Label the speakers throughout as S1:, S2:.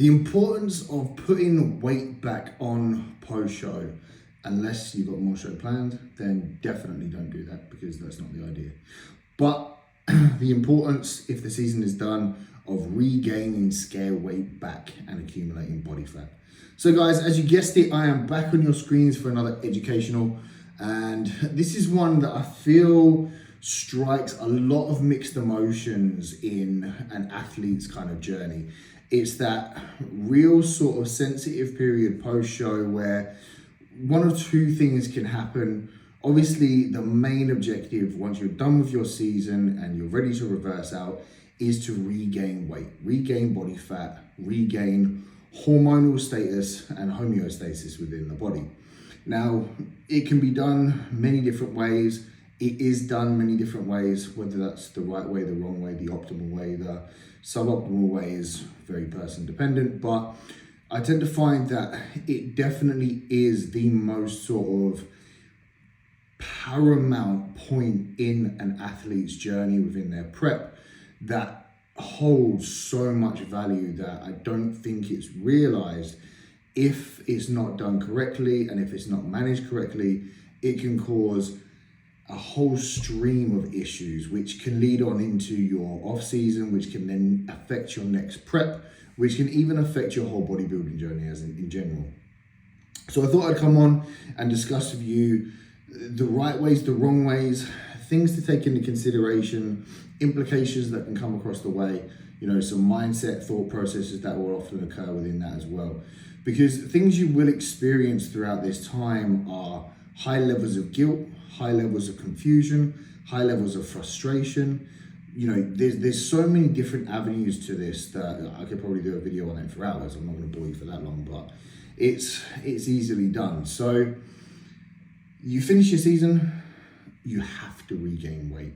S1: The importance of putting weight back on post-show, unless you've got more show planned, then definitely don't do that because that's not the idea. But the importance, if the season is done, of regaining scale weight back and accumulating body fat. So guys, as you guessed it, I am back on your screens for another educational, and this is one that I feel strikes a lot of mixed emotions in an athlete's kind of journey. It's that real sort of sensitive period post-show where one of two things can happen. Obviously, the main objective once you're done with your season and you're ready to reverse out is to regain weight, regain body fat, regain hormonal status and homeostasis within the body. Now, it can be done many different ways. It is done many different ways, whether that's the right way, the wrong way, the optimal way, the suboptimal way is very person dependent, but I tend to find that it definitely is the most sort of paramount point in an athlete's journey within their prep that holds so much value that I don't think it's realized. If it's not done correctly and if it's not managed correctly, it can cause a whole stream of issues which can lead on into your off season, which can then affect your next prep, which can even affect your whole bodybuilding journey as in general. So I thought I'd come on and discuss with you the right ways, the wrong ways, things to take into consideration, implications that can come across the way, some mindset, thought processes that will often occur within that as well. Because things you will experience throughout this time are high levels of guilt, high levels of confusion, high levels of frustration. There's so many different avenues to this that I could probably do a video on it for hours. I'm not going to bore you for that long, but it's easily done. So you finish your season, you have to regain weight.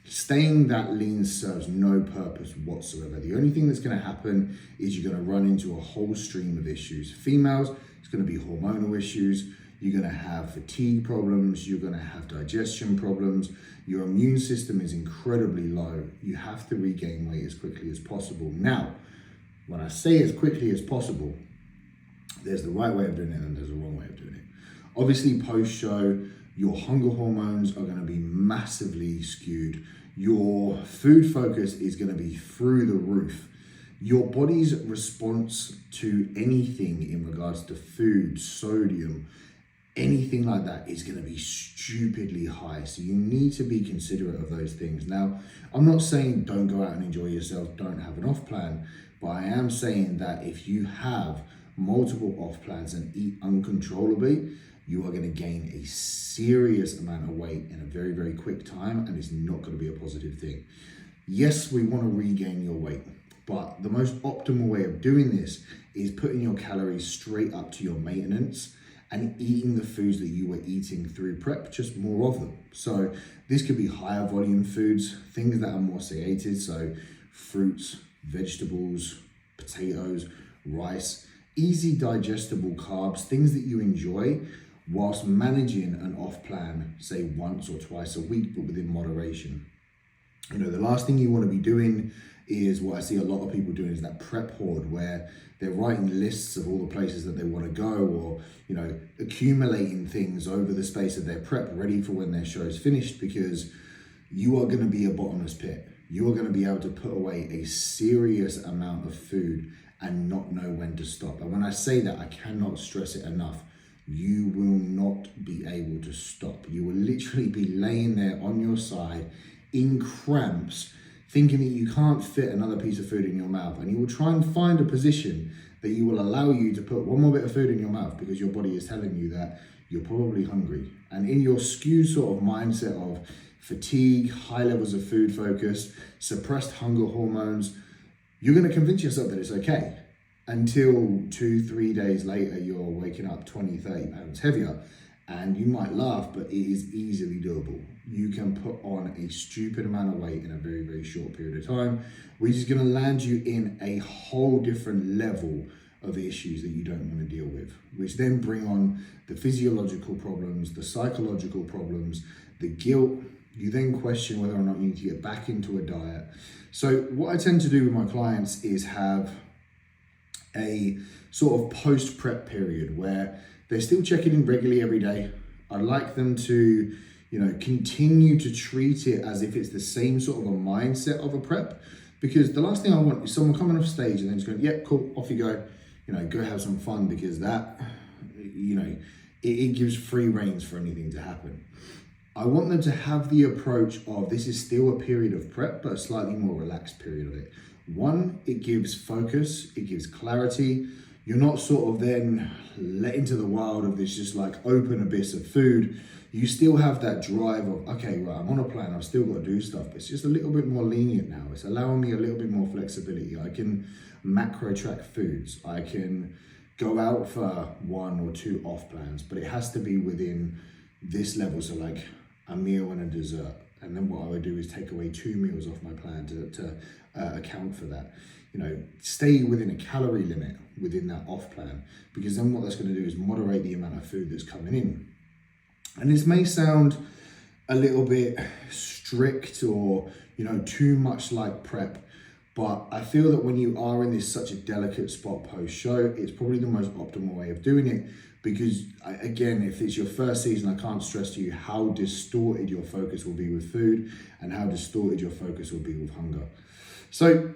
S1: Staying that lean serves no purpose whatsoever. The only thing that's going to happen is you're going to run into a whole stream of issues. Females, it's going to be hormonal issues. You're going to have fatigue problems. You're going to have digestion problems. Your immune system is incredibly low. You have to regain weight as quickly as possible. Now, when I say as quickly as possible, there's the right way of doing it and there's a wrong way of doing it. Obviously, post-show, your hunger hormones are going to be massively skewed. Your food focus is going to be through the roof. Your body's response to anything in regards to food, sodium, anything like that is going to be stupidly high. So you need to be considerate of those things. Now, I'm not saying don't go out and enjoy yourself, don't have an off plan, but I am saying that if you have multiple off plans and eat uncontrollably, you are going to gain a serious amount of weight in a very, very quick time, and it's not going to be a positive thing. Yes, we want to regain your weight, but the most optimal way of doing this is putting your calories straight up to your maintenance and eating the foods that you were eating through prep, just more of them. So this could be higher volume foods, things that are more satiated, so fruits, vegetables, potatoes, rice, easy digestible carbs, things that you enjoy, whilst managing an off plan, say once or twice a week, but within moderation. The last thing you want to be doing is what I see a lot of people doing is that prep hoard where they're writing lists of all the places that they want to go, or, accumulating things over the space of their prep ready for when their show is finished, because you are going to be a bottomless pit. You are going to be able to put away a serious amount of food and not know when to stop. And when I say that, I cannot stress it enough. You will not be able to stop. You will literally be laying there on your side in cramps, thinking that you can't fit another piece of food in your mouth. And you will try and find a position that you will allow you to put one more bit of food in your mouth because your body is telling you that you're probably hungry. And in your skewed sort of mindset of fatigue, high levels of food focus, suppressed hunger hormones, you're going to convince yourself that it's okay until 2-3 days later, you're waking up 20-30 pounds heavier. And you might laugh, but it is easily doable. You can put on a stupid amount of weight in a very, very short period of time, which is going to land you in a whole different level of issues that you don't want to deal with, which then bring on the physiological problems, the psychological problems, the guilt. You then question whether or not you need to get back into a diet. So what I tend to do with my clients is have a sort of post-prep period where they're still checking in regularly every day. I'd like them to, continue to treat it as if it's the same sort of a mindset of a prep, because the last thing I want is someone coming off stage and then just going, yep, cool, off you go, go have some fun, because that, it gives free reins for anything to happen. I want them to have the approach of this is still a period of prep, but a slightly more relaxed period of it. One, it gives focus, it gives clarity. You're not sort of then let into the wild of this just like open abyss of food. You still have that drive of, okay, right, I'm on a plan, I've still got to do stuff, but it's just a little bit more lenient now. It's allowing me a little bit more flexibility. I can macro track foods. I can go out for 1 or 2 off plans, but it has to be within this level. So like a meal and a dessert. And then what I would do is take away 2 meals off my plan to account for that. Stay within a calorie limit within that off plan, because then what that's going to do is moderate the amount of food that's coming in. And this may sound a little bit strict or, too much like prep, but I feel that when you are in this such a delicate spot post-show, it's probably the most optimal way of doing it. Because again, if it's your first season, I can't stress to you how distorted your focus will be with food and how distorted your focus will be with hunger. So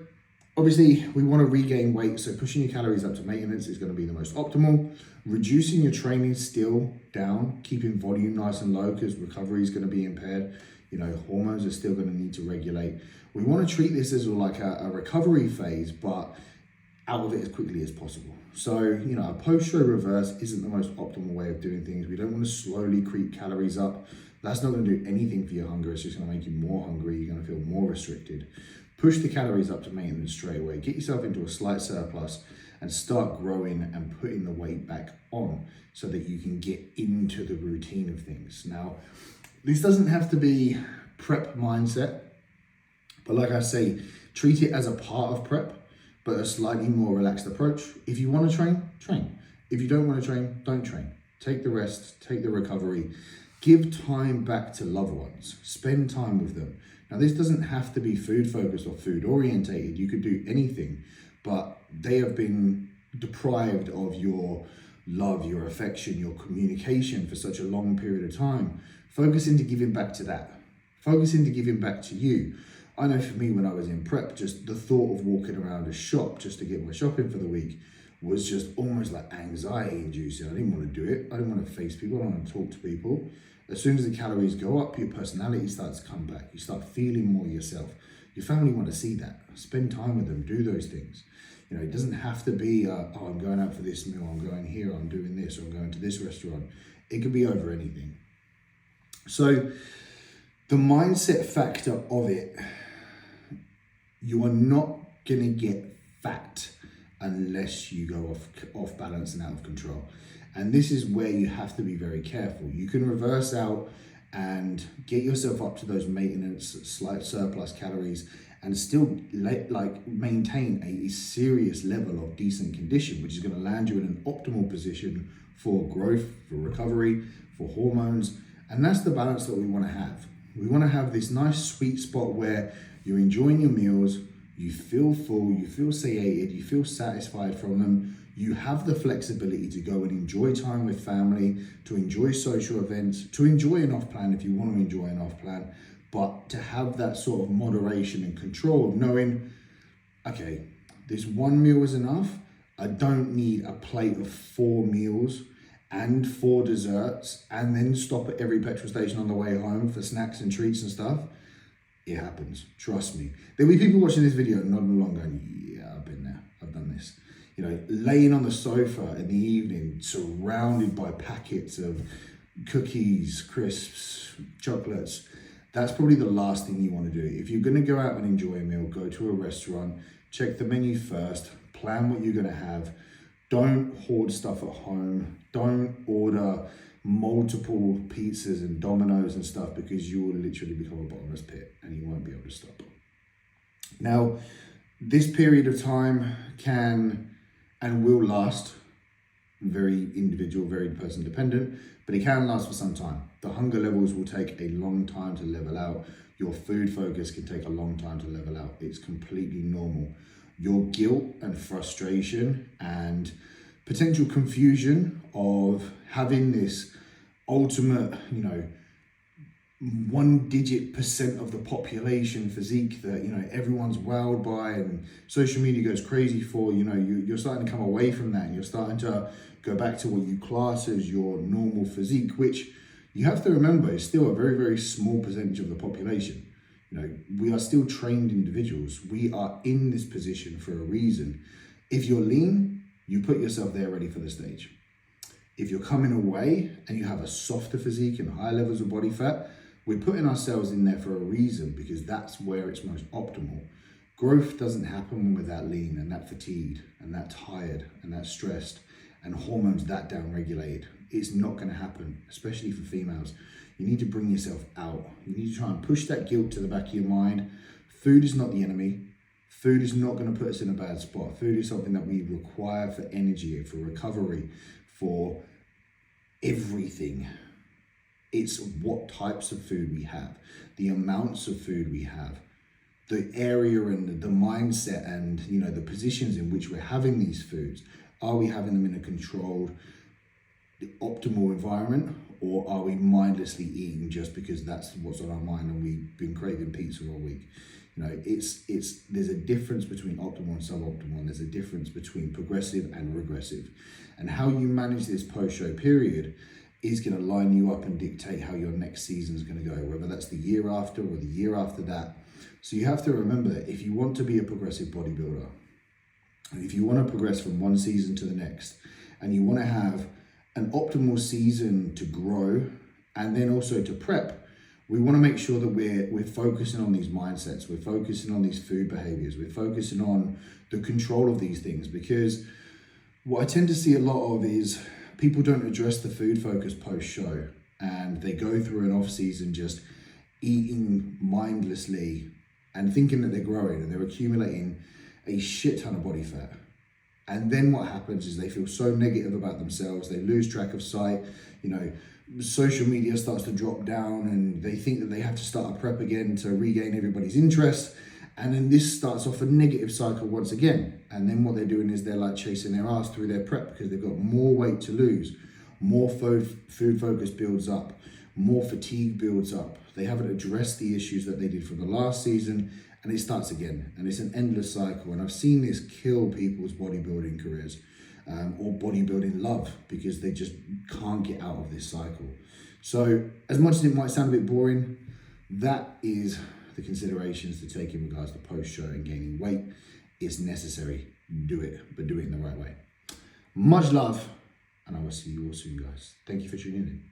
S1: obviously we want to regain weight, so pushing your calories up to maintenance is going to be the most optimal. Reducing your training still down, keeping volume nice and low, because recovery is going to be impaired. Hormones are still going to need to regulate. We want to treat this as like a recovery phase, but out of it as quickly as possible. So, a post-show reverse isn't the most optimal way of doing things. We don't want to slowly creep calories up. That's not going to do anything for your hunger. It's just going to make you more hungry. You're going to feel more restricted. Push the calories up to maintenance straight away. Get yourself into a slight surplus and start growing and putting the weight back on so that you can get into the routine of things. Now, this doesn't have to be prep mindset, but like I say, treat it as a part of prep, but a slightly more relaxed approach. If you want to train, train. If you don't want to train, don't train. Take the rest, take the recovery. Give time back to loved ones. Spend time with them. Now, this doesn't have to be food focused or food orientated. You could do anything, but they have been deprived of your love, your affection, your communication for such a long period of time. Focus into giving back to that. Focus into giving back to you. I know for me, when I was in prep, just the thought of walking around a shop just to get my shopping for the week was just almost like anxiety inducing. I didn't want to do it. I didn't want to face people. I didn't want to talk to people. As soon as the calories go up, your personality starts to come back. You start feeling more yourself. Your family want to see that. Spend time with them. Do those things. It doesn't have to be, oh, I'm going out for this meal. I'm going here. I'm doing this. Or I'm going to this restaurant. It could be over anything. So the mindset factor of it, you are not going to get fat unless you go off balance and out of control. And this is where you have to be very careful. You can reverse out and get yourself up to those maintenance, slight surplus calories, and still maintain a serious level of decent condition, which is going to land you in an optimal position for growth, for recovery, for hormones. And that's the balance that we want to have. We want to have this nice sweet spot where you're enjoying your meals, you feel full, you feel satiated, you feel satisfied from them. You have the flexibility to go and enjoy time with family, to enjoy social events, to enjoy an off plan if you want to enjoy an off plan, but to have that sort of moderation and control of knowing, okay, this 1 meal is enough. I don't need a plate of 4 meals and 4 desserts and then stop at every petrol station on the way home for snacks and treats and stuff. It happens, trust me. There'll be people watching this video nodding along going, yeah, I've been there, I've done this. Laying on the sofa in the evening, surrounded by packets of cookies, crisps, chocolates. That's probably the last thing you want to do. If you're going to go out and enjoy a meal, go to a restaurant, check the menu first, plan what you're going to have. Don't hoard stuff at home. Don't order multiple pizzas and Dominoes and stuff, because you will literally become a bottomless pit and you won't be able to stop. Now, this period of time can and will last, very individual, very person dependent, but it can last for some time. The hunger levels will take a long time to level out. Your food focus can take a long time to level out. It's completely normal. your guilt and frustration and potential confusion of having this ultimate, 1% of the population physique that everyone's wowed by and social media goes crazy for. You're starting to come away from that, and you're starting to go back to what you class as your normal physique, which you have to remember is still a very, very small percentage of the population. We are still trained individuals. We are in this position for a reason. If you're lean, you put yourself there ready for the stage. If you're coming away and you have a softer physique and higher levels of body fat, we're putting ourselves in there for a reason, because that's where it's most optimal. Growth doesn't happen when we're that lean and that fatigued and that tired and that stressed and hormones that down-regulated. It's not going to happen, especially for females. You need to bring yourself out. You need to try and push that guilt to the back of your mind. Food is not the enemy. Food is not going to put us in a bad spot. Food is something that we require for energy, for recovery, for everything. It's what types of food we have, the amounts of food we have, the area and the mindset and the positions in which we're having these foods. Are we having them in a controlled, optimal environment, or are we mindlessly eating just because that's what's on our mind and we've been craving pizza all week? There's a difference between optimal and suboptimal, and there's a difference between progressive and regressive. And how you manage this post-show period is going to line you up and dictate how your next season is going to go, whether that's the year after or the year after that. So you have to remember that if you want to be a progressive bodybuilder, and if you want to progress from one season to the next, and you want to have an optimal season to grow and then also to prep, we want to make sure that we're focusing on these mindsets, we're focusing on these food behaviors, we're focusing on the control of these things. Because what I tend to see a lot of is people don't address the food focus post-show, and they go through an off-season just eating mindlessly and thinking that they're growing and they're accumulating a shit ton of body fat. And then what happens is they feel so negative about themselves, they lose track of sight, social media starts to drop down and they think that they have to start a prep again to regain everybody's interest. And then this starts off a negative cycle once again. And then what they're doing is they're like chasing their ass through their prep because they've got more weight to lose, more food focus builds up, more fatigue builds up. They haven't addressed the issues that they did from the last season, and it starts again. And it's an endless cycle. And I've seen this kill people's bodybuilding careers or bodybuilding love, because they just can't get out of this cycle. So as much as it might sound a bit boring, that is the considerations to take in regards to post-show and gaining weight. It's necessary. Do it, but do it in the right way. Much love, and I will see you all soon, guys. Thank you for tuning in.